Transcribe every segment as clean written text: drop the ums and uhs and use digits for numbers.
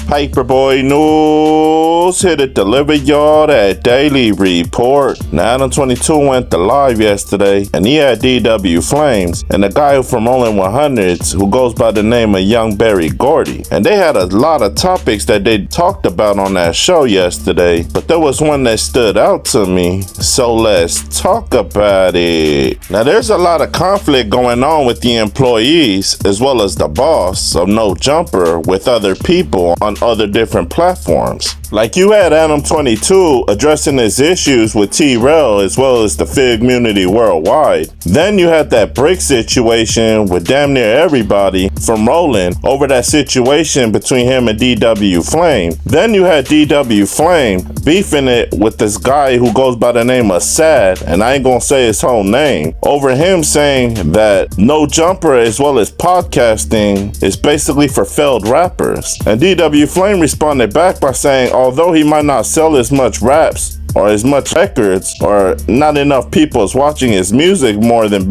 Paperboy News here to deliver y'all that daily report. Now, Adam 22 went to live yesterday, and he had DW Flames and a guy from Rollin 100's who goes by the name of Young Gordy. And they had a lot of topics that they talked about on that show yesterday, but there was one that stood out to me, so let's talk about it. Now, there's a lot of conflict going on with the employees as well as the boss of No Jumper with other people on other different platforms. Like you had Adam 22 addressing his issues with T-Rail as well as the Fig community worldwide. Then you had that brick situation with damn near everybody from Rollin over that situation between him and DW Flame. Then you had DW Flame beefing it with this guy who goes by the name of Sad, and I ain't gonna say his whole name, over him saying that No Jumper as well as podcasting is basically for failed rappers. And DW Flame responded back by saying, although he might not sell as much raps or as much records, or not enough people is watching his music more than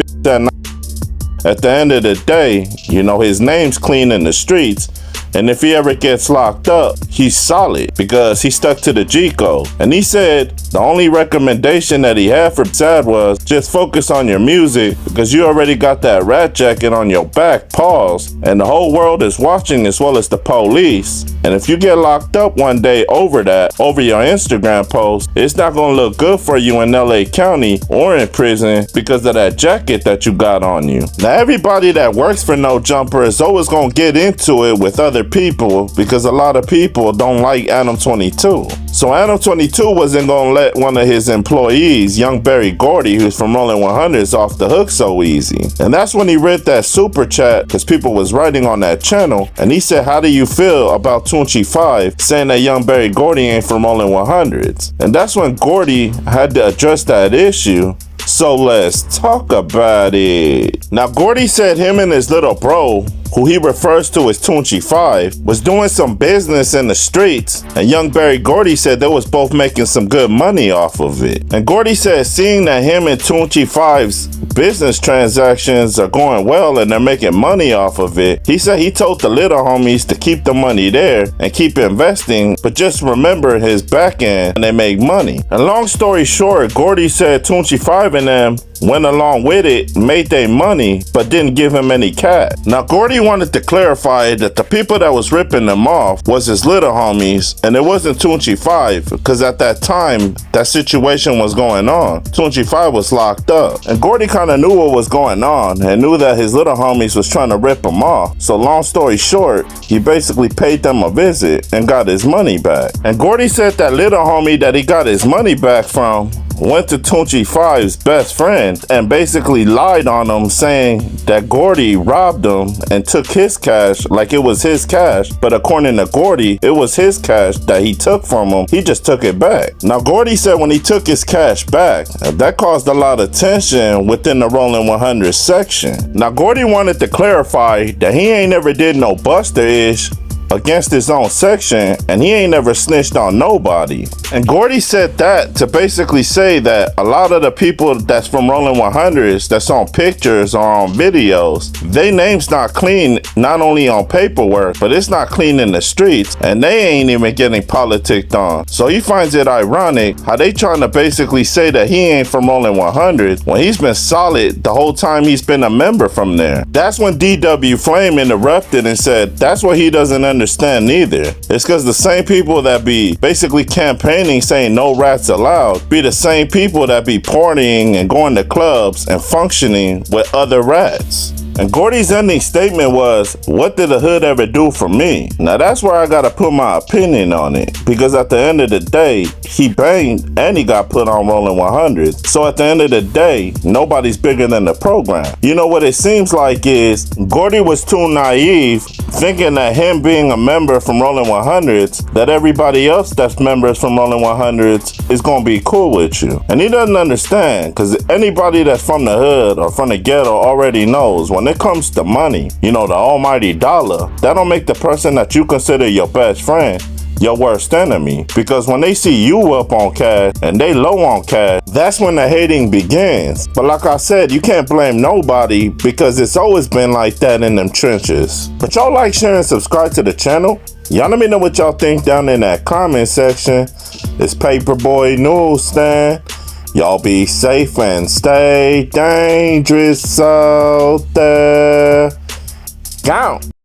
at the end of the day, you know, his name's clean in the streets. And if he ever gets locked up, he's solid because he stuck to the G code. And he said the only recommendation that he had for Sad was just focus on your music because you already got that rat jacket on your back, pause. And the whole world is watching as well as the police. And if you get locked up one day over your Instagram post, it's not going to look good for you in LA County or in prison because of that jacket that you got on you. Now, everybody that works for No Jumper is always going to get into it with other people because a lot of people don't like Adam 22. So Adam 22 wasn't going to let one of his employees, Young Gordy, who's from Rollin 100's, off the hook so easy. And that's when he read that super chat because people was writing on that channel. And he said, how do you feel about Toonchie 5 saying that Young Gordy ain't from Rollin 100's? And that's when Gordy had to address that issue. So let's talk about it. Now, Gordy said him and his little bro, who he refers to as Toonchie 5, was doing some business in the streets, and Young Gordy said they was both making some good money off of it. And Gordy said seeing that him and Toonchie 5's business transactions are going well and they're making money off of it, he said he told the little homies to keep the money there and keep investing, but just remember his back end and they make money. And long story short, Gordy said Toonchie 5 and them went along with it, made their money, but didn't give him any cash. Now, Gordy wanted to clarify that the people that was ripping them off was his little homies, and it wasn't Toonchie 5, because at that time, that situation was going on. Toonchie 5 was locked up, and Gordy kind of knew what was going on, and knew that his little homies was trying to rip him off. So long story short, he basically paid them a visit and got his money back. And Gordy said that little homie that he got his money back from went to Toonchie 5's best friend and basically lied on him, saying that Gordy robbed him and took his cash like it was his cash, but according to Gordy, it was his cash that he took from him. He just took it back. Now, Gordy said when he took his cash back, that caused a lot of tension within the Rollin 100 section. Now, Gordy wanted to clarify that he ain't never did no buster-ish against his own section, and he ain't never snitched on nobody. And Gordy said that to basically say that a lot of the people that's from Rollin 100's that's on pictures or on videos, they name's not clean, not only on paperwork, but it's not clean in the streets, and they ain't even getting politicked on. So he finds it ironic how they trying to basically say that he ain't from Rollin 100 when he's been solid the whole time he's been a member from there. That's when DW Flame interrupted and said that's what he doesn't understand neither. It's because the same people that be basically campaigning saying no rats allowed be the same people that be partying and going to clubs and functioning with other rats. And Gordy's ending statement was, what did the hood ever do for me? Now that's where I gotta put my opinion on it, because at the end of the day, he banged and he got put on Rollin 100. So at the end of the day, nobody's bigger than the program. You know what it seems like is Gordy was too naive, thinking that him being a member from Rollin 100's, that everybody else that's members from Rollin 100's is gonna be cool with you. And he doesn't understand, because anybody that's from the hood or from the ghetto already knows when it comes to money, you know, the almighty dollar, that don't make the person that you consider your best friend your worst enemy. Because when they see you up on cash and they low on cash, that's when the hating begins. But like I said, you can't blame nobody because it's always been like that in them trenches. But y'all like, share, and subscribe to the channel. Y'all let me know what y'all think down in that comment section. It's Paperboy Newsstand. Y'all be safe and stay dangerous out there. Gone.